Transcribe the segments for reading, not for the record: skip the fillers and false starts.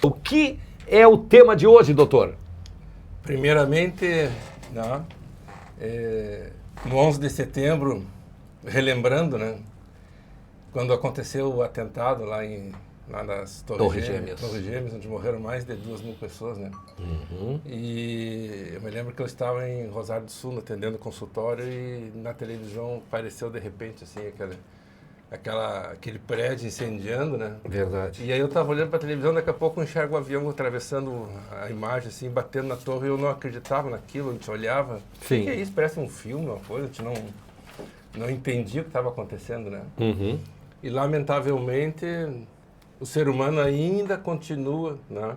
O que é o tema de hoje, doutor? Primeiramente, né, no 11 de setembro, relembrando, né, quando aconteceu o atentado lá nas Torres Gêmeas, onde morreram mais de 2.000 pessoas, né? Uhum. E eu me lembro que eu estava em Rosário do Sul, atendendo o consultório, e na televisão apareceu de repente, assim, aquele prédio incendiando, né? Verdade. E aí eu estava olhando para a televisão, daqui a pouco eu enxergo o avião atravessando a imagem, assim, batendo na torre, e eu não acreditava naquilo, a gente olhava. Sim. O que é isso? Parece um filme, uma coisa, a gente não entendia o que estava acontecendo, né? Uhum. E lamentavelmente o ser humano ainda continua, né,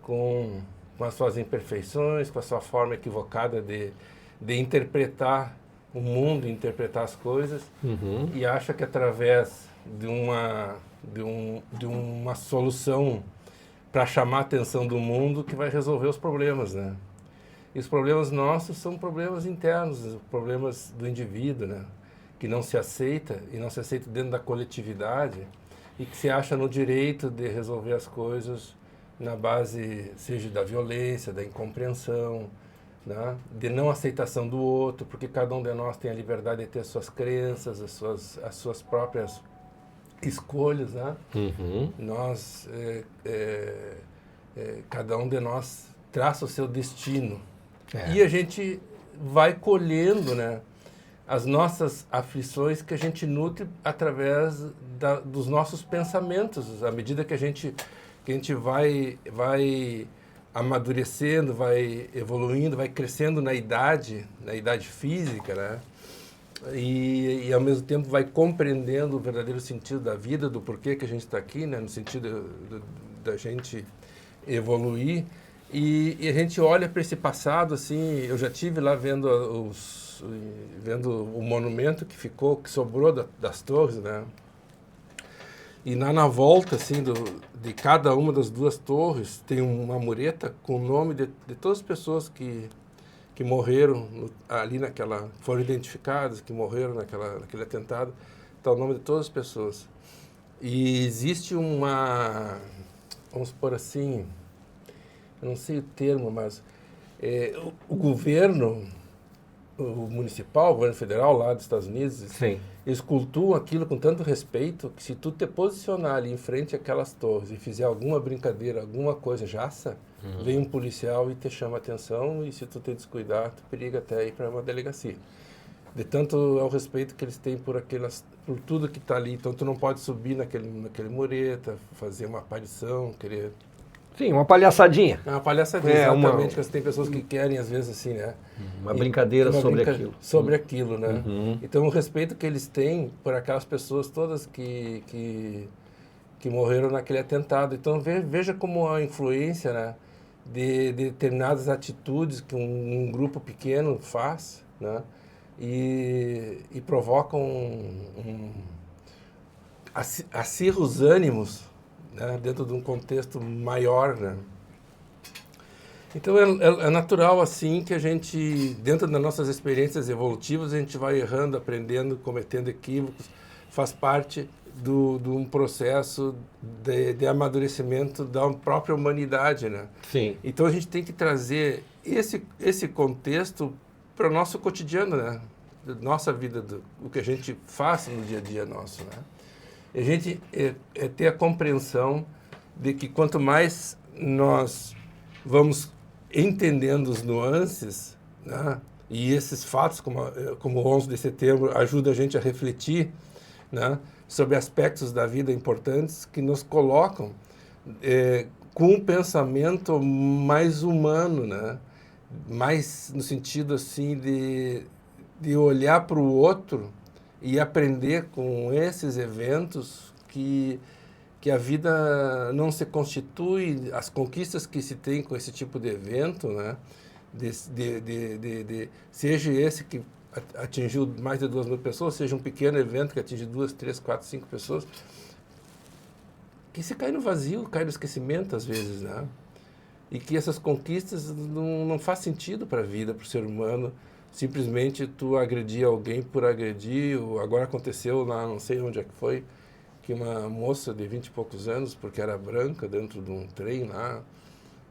com as suas imperfeições, com a sua forma equivocada de interpretar o mundo, interpretar as coisas, e acha que através de uma solução para chamar a atenção do mundo que vai resolver os problemas, né? E os problemas nossos são problemas internos, problemas do indivíduo, né? Que não se aceita e não se aceita dentro da coletividade e que se acha no direito de resolver as coisas na base, seja da violência, da incompreensão, né? De não aceitação do outro, porque cada um de nós tem a liberdade de ter as suas crenças, as suas próprias escolhas, né? Nós, cada um de nós traça o seu destino. E a gente vai colhendo, né, as nossas aflições que a gente nutre através dos nossos pensamentos. À medida que a gente vai amadurecendo, vai evoluindo, vai crescendo na idade física, né? E ao mesmo tempo vai compreendendo o verdadeiro sentido da vida, do porquê que a gente está aqui, né? No sentido da gente evoluir. E a gente olha para esse passado, assim, eu já tive lá vendo o monumento que sobrou das torres, né? E na volta, assim, de cada uma das duas torres tem uma mureta com o nome de todas as pessoas que morreram ali foram identificadas, que morreram naquele atentado, está o nome de todas as pessoas. E existe vamos por assim, eu não sei o termo, mas o governo municipal, o governo federal lá dos Estados Unidos, Sim. eles cultuam aquilo com tanto respeito que se tu te posicionar ali em frente àquelas torres e fizer alguma brincadeira, alguma coisa jaça, vem um policial e te chama a atenção, e se tu te descuidar, tu periga até ir para uma delegacia. De tanto é o respeito que eles têm por tudo que está ali. Então tu não pode subir naquele mureta, fazer uma aparição, querer... Sim, uma palhaçadinha. É uma palhaçadinha, exatamente, que tem pessoas que querem, às vezes, assim, né? Uma brincadeira sobre aquilo. Sobre aquilo, né? Então, o respeito que eles têm por aquelas pessoas todas que morreram naquele atentado. Então, veja como a influência, né, de determinadas atitudes que um grupo pequeno faz, né? E provocam acirra os ânimos, né, dentro de um contexto maior, né? Então é natural assim que a gente, dentro das nossas experiências evolutivas, a gente vai errando, aprendendo, cometendo equívocos, faz parte de um processo de amadurecimento da própria humanidade, né? Sim. Então a gente tem que trazer esse contexto para o nosso cotidiano, né? Da nossa vida, o que a gente faz no dia a dia nosso, né? A gente ter a compreensão de que quanto mais nós vamos entendendo as nuances, né, e esses fatos, como o 11 de setembro, ajudam a gente a refletir, né, sobre aspectos da vida importantes que nos colocam com um pensamento mais humano, né, mais no sentido assim de olhar para o outro e aprender com esses eventos que a vida não se constitui, as conquistas que se tem com esse tipo de evento, né? Seja esse que atingiu mais de 2.000 pessoas, seja um pequeno evento que atinge 2, 3, 4, 5 pessoas, que se cai no vazio, cai no esquecimento às vezes, né? E que essas conquistas não faz sentido para a vida, para o ser humano. Simplesmente tu agredir alguém por agredir, ou agora aconteceu lá, não sei onde é que foi, que uma moça de 20 e poucos anos, porque era branca, dentro de um trem lá,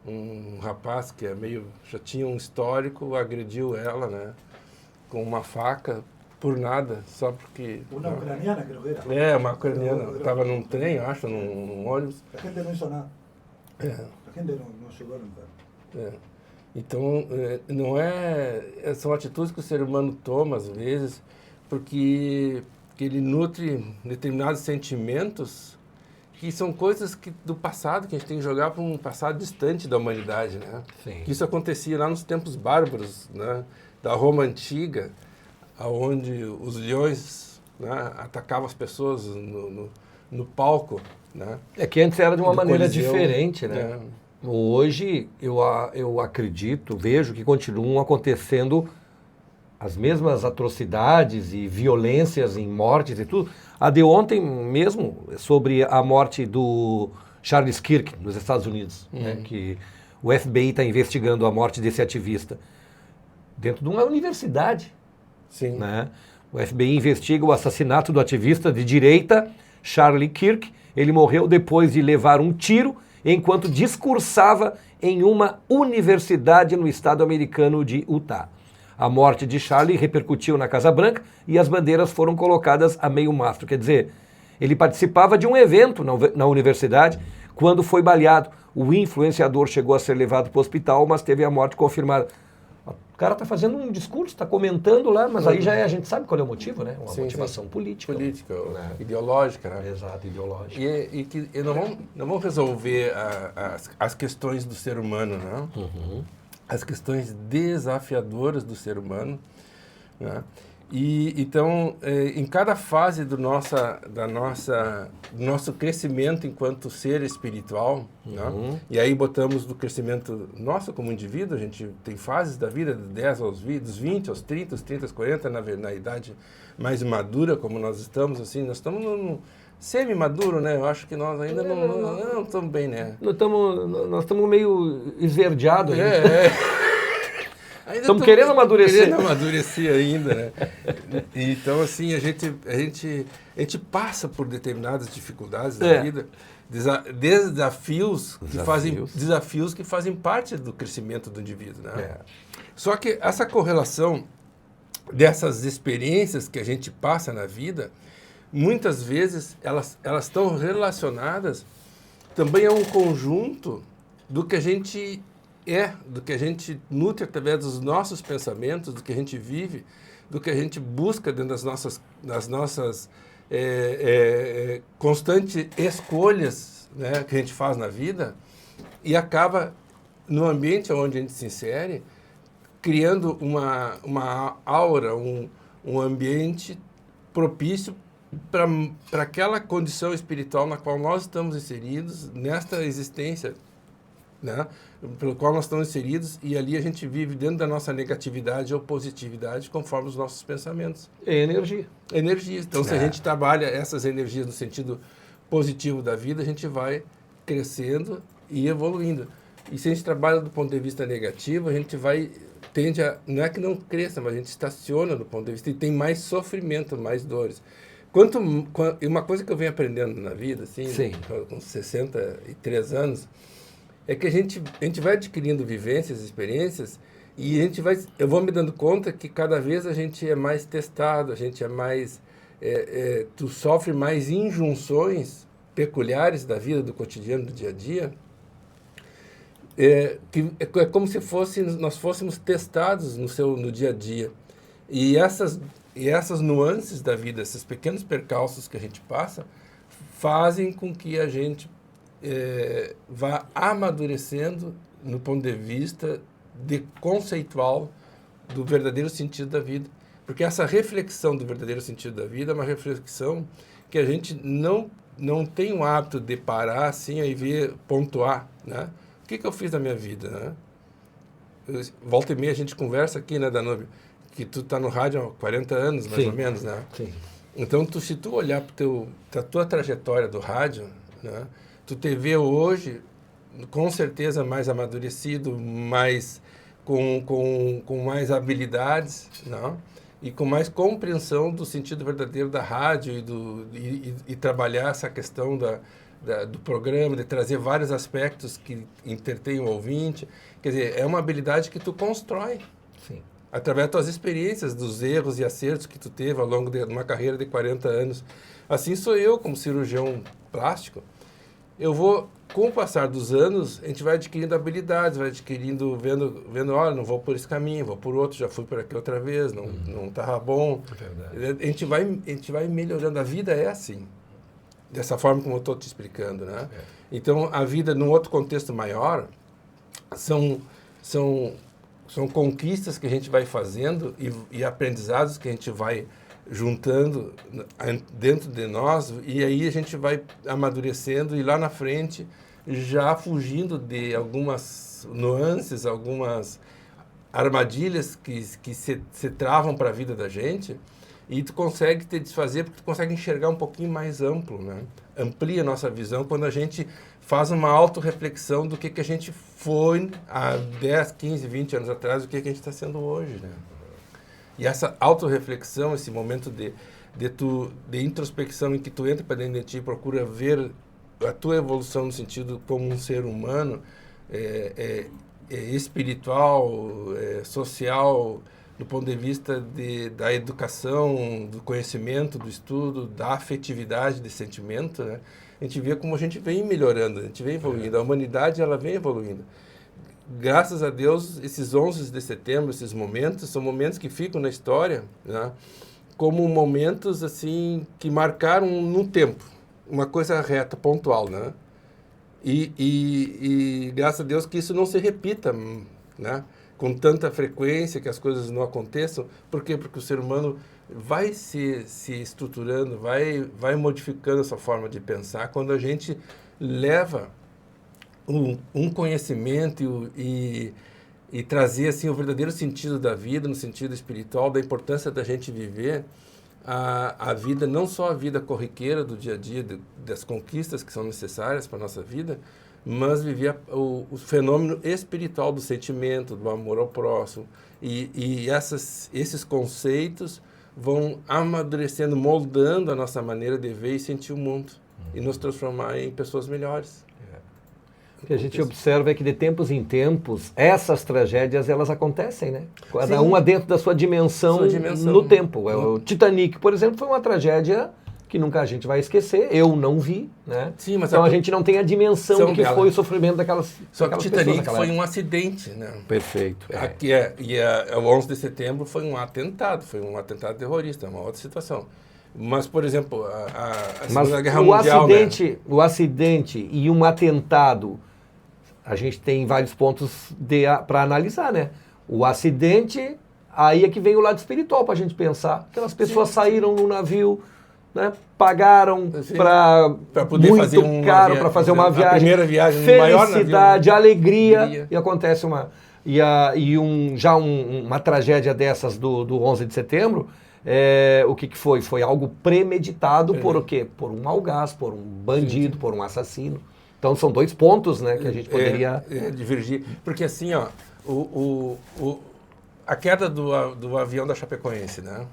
um rapaz que já tinha um histórico, agrediu ela, né, com uma faca, por nada, só porque... Uma ucraniana, que era. É, uma ucraniana. Estava num trem, acho, num ônibus. A gente não hizo nada. É. A gente não chegou a limpar. É. Então, não são atitudes que o ser humano toma, às vezes, porque que ele nutre determinados sentimentos que são coisas do passado, que a gente tem que jogar para um passado distante da humanidade, né? Sim. Isso acontecia lá nos tempos bárbaros, né, da Roma Antiga, onde os leões, né, atacavam as pessoas no palco, né? É que antes era de uma maneira Coliseu, diferente, né? Hoje eu acredito, vejo que continuam acontecendo as mesmas atrocidades e violências em mortes e tudo. A de ontem mesmo, sobre a morte do Charles Kirk, nos Estados Unidos, né, que o FBI está investigando a morte desse ativista dentro de uma universidade. Sim. Né? O FBI investiga o assassinato do ativista de direita, Charlie Kirk. Ele morreu depois de levar um tiro enquanto discursava em uma universidade no estado americano de Utah. A morte de Charlie repercutiu na Casa Branca e as bandeiras foram colocadas a meio mastro. Quer dizer, ele participava de um evento na universidade quando foi baleado. O influenciador chegou a ser levado para o hospital, mas teve a morte confirmada. O cara está fazendo um discurso, está comentando lá, mas aí a gente sabe qual é o motivo, né? Uma motivação política. Política, né? Ideológica, né? Exato, ideológica. E que não vamos resolver as questões do ser humano, né? As questões desafiadoras do ser humano, né? E então, em cada fase do nosso crescimento enquanto ser espiritual, né? E aí botamos do crescimento nosso como indivíduo, a gente tem fases da vida, de 10 dos 20 aos 30, os 30 aos 40, na idade mais madura, como nós estamos, assim, nós estamos no semi-maduro, né? Eu acho que nós ainda não estamos bem, né? Nós estamos meio esverdeados ainda. Estamos querendo amadurecer. Querendo amadurecer ainda, né? Então, assim, a gente passa por determinadas dificuldades da vida, desafios que fazem parte do crescimento do indivíduo, né? Só que essa correlação dessas experiências que a gente passa na vida, muitas vezes elas estão relacionadas também a um conjunto do que a gente do que a gente nutre através dos nossos pensamentos, do que a gente vive, do que a gente busca dentro das nossas constantes escolhas, né, que a gente faz na vida, e acaba, no ambiente onde a gente se insere, criando uma aura, um ambiente propício para aquela condição espiritual na qual nós estamos inseridos, nesta existência, né, pelo qual nós estamos inseridos, e ali a gente vive dentro da nossa negatividade ou positividade conforme os nossos pensamentos. É energia. Energias. Então, se a gente trabalha essas energias no sentido positivo da vida, a gente vai crescendo e evoluindo. E se a gente trabalha do ponto de vista negativo, a gente tende a, não é que não cresça, mas a gente estaciona do ponto de vista e tem mais sofrimento, mais dores. Uma coisa que eu venho aprendendo na vida, assim, com 63 anos, é que a gente vai adquirindo vivências, experiências, e eu vou me dando conta que cada vez a gente é mais testado, a gente é mais, tu sofre mais injunções peculiares da vida, do cotidiano, do dia a dia, que é como se nós fôssemos testados no dia a dia. E essas nuances da vida, esses pequenos percalços que a gente passa, fazem com que a gente vá amadurecendo no ponto de vista conceitual do verdadeiro sentido da vida. Porque essa reflexão do verdadeiro sentido da vida é uma reflexão que a gente não tem o hábito de parar assim e pontuar, né? O que eu fiz na minha vida, né? Volta e meia a gente conversa aqui, né, Danúbio? Que tu tá no rádio há 40 anos, mais ou menos, né? Sim. Então, se tu olhar para a tua trajetória do rádio, né? Tu te vê hoje, com certeza, mais amadurecido, com mais habilidades, não? e com mais compreensão do sentido verdadeiro da rádio e trabalhar essa questão do programa, de trazer vários aspectos que intertenham o ouvinte. Quer dizer, é uma habilidade que tu constrói. Sim. Através das tuas experiências, dos erros e acertos que tu teve ao longo de uma carreira de 40 anos. Assim sou eu, como cirurgião plástico. Eu vou, com o passar dos anos, a gente vai adquirindo habilidades, vai adquirindo, vendo, olha, não vou por esse caminho, vou por outro, já fui por aqui outra vez, não estava bom. É verdade. A gente vai melhorando. A vida é assim, dessa forma como eu estou te explicando, né? É. Então, a vida, num outro contexto maior, são conquistas que a gente vai fazendo e aprendizados que a gente vai juntando dentro de nós, e aí a gente vai amadurecendo e lá na frente já fugindo de algumas nuances, algumas armadilhas que se travam para a vida da gente, e tu consegue te desfazer porque tu consegue enxergar um pouquinho mais amplo, né? Amplia a nossa visão quando a gente faz uma autorreflexão do que a gente foi há 10, 15, 20 anos atrás, o que a gente está sendo hoje, né? E essa autorreflexão, esse momento de introspecção em que tu entra para dentro de ti e procura ver a tua evolução no sentido como um ser humano, espiritual, social, do ponto de vista da educação, do conhecimento, do estudo, da afetividade, de sentimento, né? A gente vê como a gente vem melhorando, a gente vem evoluindo. A humanidade, ela vem evoluindo. Graças a Deus, esses 11 de setembro, esses momentos, são momentos que ficam na história, né? Como momentos assim que marcaram no tempo, uma coisa reta, pontual, né? E graças a Deus que isso não se repita, né? Com tanta frequência, que as coisas não aconteçam. Por quê? Porque o ser humano vai se estruturando, vai modificando essa forma de pensar quando a gente leva um conhecimento e trazer assim, o verdadeiro sentido da vida, no sentido espiritual, da importância da gente viver a vida, não só a vida corriqueira do dia a dia, das conquistas que são necessárias para a nossa vida, mas viver o fenômeno espiritual do sentimento, do amor ao próximo. E esses conceitos vão amadurecendo, moldando a nossa maneira de ver e sentir o mundo e nos transformar em pessoas melhores. O que a gente observa é que de tempos em tempos, essas tragédias, elas acontecem, né? Cada uma dentro da sua dimensão, no tempo. O Titanic, por exemplo, foi uma tragédia que nunca a gente vai esquecer. Eu não vi, né? Sim, mas então a gente não tem a dimensão do que foi o sofrimento daquelas Só que o Titanic foi um acidente, né? Perfeito. O 11 de setembro foi um atentado terrorista, uma outra situação. Mas, por exemplo, a Segunda Guerra Mundial... O acidente e um atentado, a gente tem vários pontos para analisar, né? O acidente, aí é que vem o lado espiritual para a gente pensar. Aquelas pessoas saíram no navio, né? Pagaram para poder muito fazer caro para fazer uma viagem. A primeira viagem, felicidade, maior navio, alegria, e acontece uma tragédia dessas do 11 de setembro. O que foi? Foi algo premeditado por o quê? Por um algaz, por um bandido, por um assassino. Então são dois pontos, né, que a gente poderia divergir. Porque assim, ó, a queda do avião da Chapecoense, né?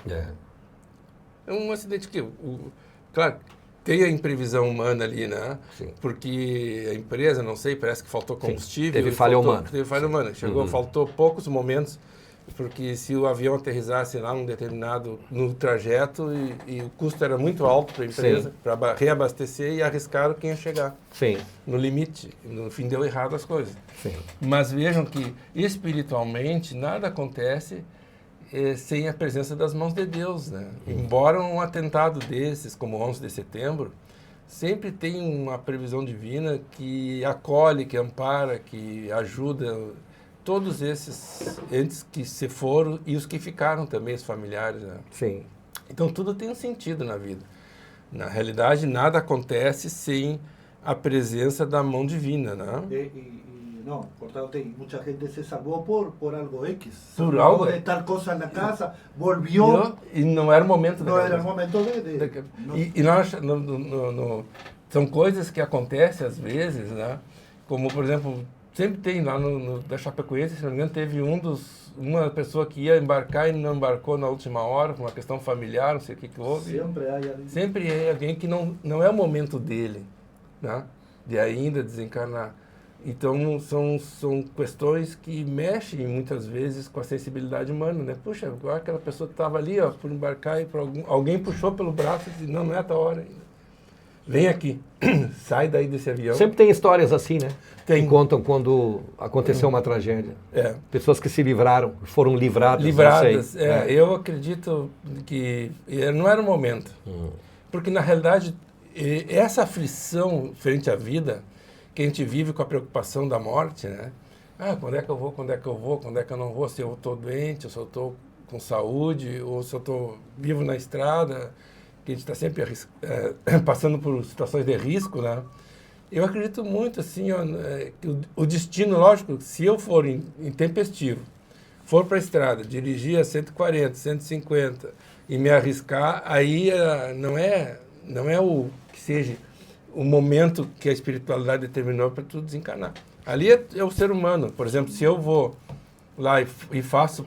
É um acidente que, claro, tem a imprevisão humana ali, né? Sim. Porque a empresa, não sei, parece que faltou combustível. Teve falha humana. Teve falha humana. Faltou poucos momentos. Porque se o avião aterrissasse lá no trajeto e o custo era muito alto para a empresa, para reabastecer, e arriscaram quem ia chegar. Sim. No limite. No fim deu errado as coisas. Sim. Mas vejam que espiritualmente nada acontece sem a presença das mãos de Deus, né? Embora um atentado desses, como o 11 de setembro, sempre tem uma previsão divina que acolhe, que ampara, que ajuda todos esses entes que se foram e os que ficaram também, os familiares, né? Sim. Então tudo tem um sentido na vida. Na realidade, nada acontece sem a presença da mão divina, né? No, portanto, mucha gente se salvou por algo X. Por algo de tal cosa na casa, volvió. E não era o momento. Não era o momento são coisas que acontecem às vezes, né? Como, por exemplo, Sempre tem lá da Chapecoense, se não me engano, teve uma pessoa que ia embarcar e não embarcou na última hora, por uma questão familiar, não sei o que houve. Sempre é alguém que não é o momento dele, né? De ainda desencarnar. Então, são questões que mexem muitas vezes com a sensibilidade humana, né? Puxa, agora aquela pessoa que estava ali, ó, por embarcar e alguém puxou pelo braço e disse, não é a tua hora ainda. Vem aqui, sai daí desse avião. Sempre tem histórias assim, né? Tem. Que contam quando aconteceu uma tragédia. É. Pessoas que se livraram, foram livradas. Livradas. Não sei. Eu acredito que não era o momento. Porque, na realidade, essa aflição frente à vida, que a gente vive com a preocupação da morte, né? Ah, quando é que eu vou, quando é que eu vou, quando é que eu não vou, se eu estou doente, ou se eu estou com saúde, ou se eu estou vivo na estrada, que a gente está sempre passando por situações de risco, né? Eu acredito muito, assim, ó, que o destino, lógico, se eu for intempestivo, for para a estrada, dirigir a 140, 150 e me arriscar, aí não é o que seja o momento que a espiritualidade determinou para tu desencarnar. Ali é o ser humano. Por exemplo, se eu vou lá e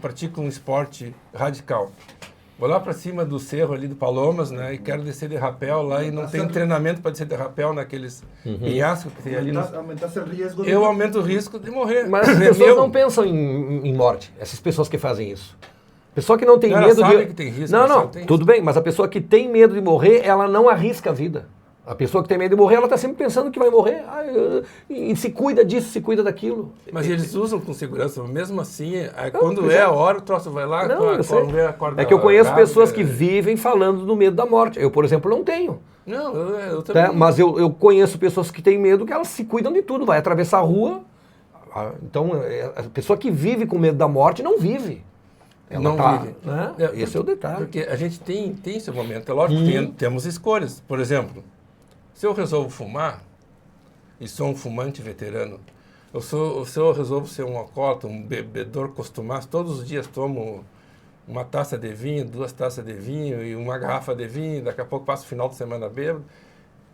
pratico um esporte radical, vou lá para cima do cerro ali do Palomas, né, e quero descer de rapel lá e não tem treinamento para descer de rapel naqueles penhascos que tem ali. Eu aumento o risco de morrer. Mas as pessoas não pensam em morte, essas pessoas que fazem isso. Pessoa que não tem medo sabe que tem risco. Não, tudo bem, mas a pessoa que tem medo de morrer, ela não arrisca a vida. A pessoa que tem medo de morrer, ela está sempre pensando que vai morrer. E se cuida disso, se cuida daquilo. Mas eles usam com segurança. Mesmo assim, quando é a hora, o troço vai lá, é que eu conheço pessoas que vivem falando do medo da morte. Eu, por exemplo, não tenho. Não, eu também. Tá? Mas eu conheço pessoas que têm medo, que elas se cuidam de tudo. Vai atravessar a rua. Então, a pessoa que vive com medo da morte não vive. Ela não vive. Né? Esse é o detalhe. Porque a gente tem esse momento. É lógico que temos escolhas. Por exemplo, se eu resolvo fumar, e sou um fumante veterano, se eu resolvo ser um alcoólatra, um bebedor costumado, todos os dias tomo uma taça de vinho, 2 taças de vinho e uma garrafa de vinho, daqui a pouco passo o final de semana bêbado,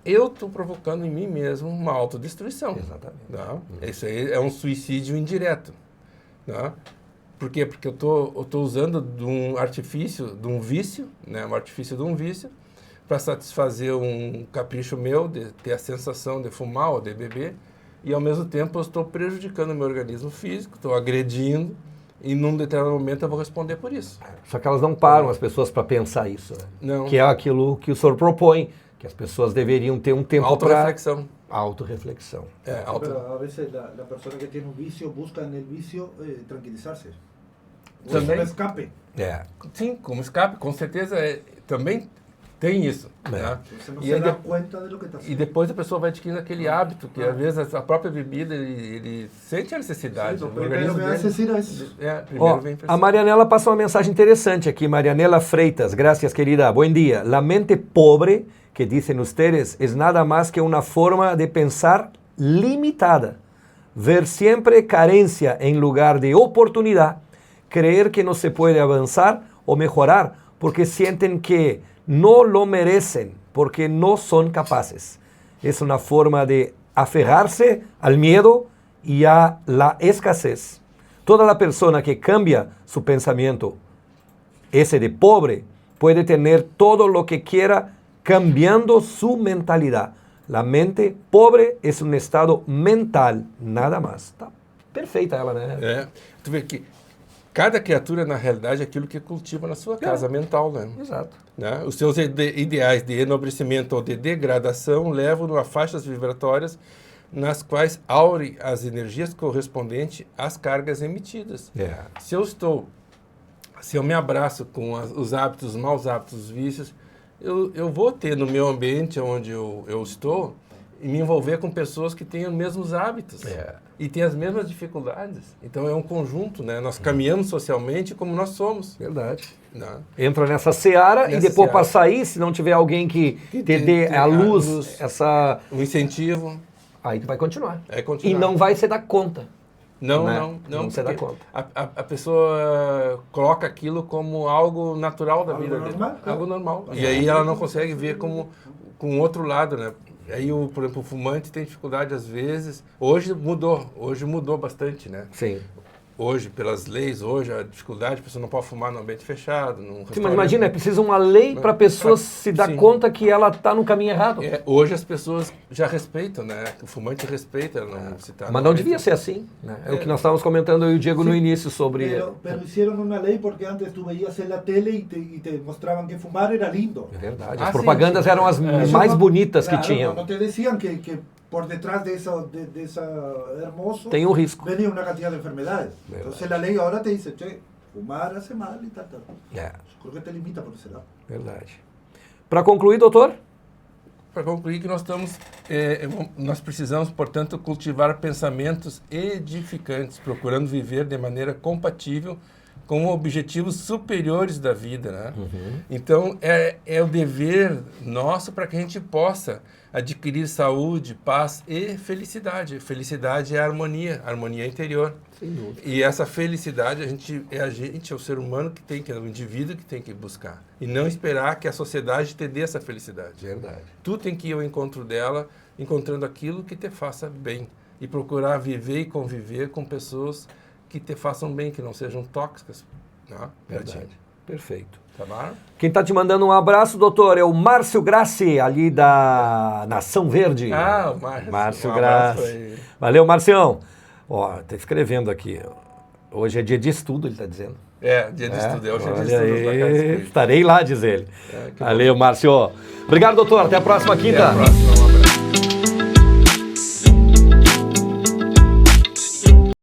eu estou provocando em mim mesmo uma autodestruição. Exatamente. Não? Isso aí é um suicídio indireto. Não? Por quê? Porque eu estou usando de um artifício, de um vício, né? Um artifício de um vício, para satisfazer um capricho meu de ter a sensação de fumar ou de beber, e ao mesmo tempo eu estou prejudicando o meu organismo físico, estou agredindo, e num determinado momento eu vou responder por isso. Só que elas não param, as pessoas, para pensar isso. Né? Não. Que é aquilo que o senhor propõe, que as pessoas deveriam ter um tempo para... Autoreflexão. Pero a veces la persona que tiene un vicio busca en el vicio tranquilizarse. Também. Un escape. Sim, como escape, com certeza também tem isso. Né? Você não se dá conta de lo que está E depois a pessoa vai adquirindo aquele hábito, que às vezes a própria bebida, ele sente a necessidade. Sim, primeiro vem isso. A Marianela passa uma mensagem interessante aqui. Marianela Freitas, gracias querida, buen día. La mente pobre, que dicen ustedes, es nada más que una forma de pensar limitada. Ver siempre carencia en lugar de oportunidad. Creer que no se puede avanzar o mejorar porque sienten que no lo merecen, porque no son capaces. Es una forma de aferrarse al miedo y a la escasez. Toda la persona que cambia su pensamiento, ese de pobre, puede tener todo lo que quiera cambiando su mentalidad. La mente pobre es un estado mental, nada más. Tá perfeita ela, né? Tu vê que cada criatura, na realidade, é aquilo que cultiva na sua casa mental, né? Exato. Né? Os seus ideais de enobrecimento ou de degradação levam-no a faixas vibratórias nas quais aurem as energias correspondentes às cargas emitidas. Se eu me abraço com os hábitos, os maus hábitos, os vícios, eu vou ter no meu ambiente onde eu estou e me envolver com pessoas que têm os mesmos hábitos e têm as mesmas dificuldades. Então é um conjunto, né? Nós caminhamos socialmente como nós somos. Verdade. Não. Entra nessa seara e depois para sair, se não tiver alguém que te dê a luz, um incentivo, aí tu vai continuar. continuar. E não vai se dar conta. Não se dá conta. A pessoa coloca aquilo como algo natural da vida dele. Algo normal. E aí ela não consegue ver como com outro lado, né? Aí, por exemplo, o fumante tem dificuldade às vezes. Hoje mudou bastante, né? Sim. Hoje, pelas leis, a dificuldade, a pessoa não pode fumar num ambiente fechado, num Sim, mas restaurante. imagina, é preciso uma lei para a pessoa se dar Sim. conta que ela está no caminho errado. Hoje as pessoas já respeitam, né? O fumante respeita, não se tá Mas não devia ser assim, né? É o que nós estávamos comentando eu e o Diego no início sobre... Pero hicieron una lei porque antes tú veías en la tele y te mostraban que fumar era lindo. É verdade, Ah, as propagandas eram as mais bonitas que Claro, tinham. No te decían que por detrás de esa hermoso Tem um risco. venía una cantidad de enfermedades. Verdad. Entonces la ley ahora te dice, che, fumar hace mal y tal. É, Creo que te limita por ese lado. verdade. Para concluir, doutor? Para concluir que nós precisamos, portanto, cultivar pensamentos edificantes, procurando viver de maneira compatível com objetivos superiores da vida, né? Então, é o dever nosso para que a gente possa adquirir saúde, paz e felicidade. Felicidade é harmonia interior. Sem dúvida. E essa felicidade, é o ser humano é o indivíduo que tem que buscar. E não esperar que a sociedade te dê essa felicidade. Verdade. Tu tem que ir ao encontro dela, encontrando aquilo que te faça bem. E procurar viver e conviver com pessoas que te façam bem, que não sejam tóxicas. Né? Verdade. Perfeito. Tá bom? Quem está te mandando um abraço, doutor, é o Márcio Grassi, ali da Nação Verde. Ah, o Márcio. Márcio Um abraço Grassi. aí. Valeu, Marcião. Ó, tá escrevendo aqui. Hoje é dia de estudo, ele está dizendo. Dia de estudo. Hoje é dia de Olha estudo. aí, estarei lá, diz ele. Que Valeu, Márcio. Obrigado, doutor. Até a próxima quinta. Até a próxima.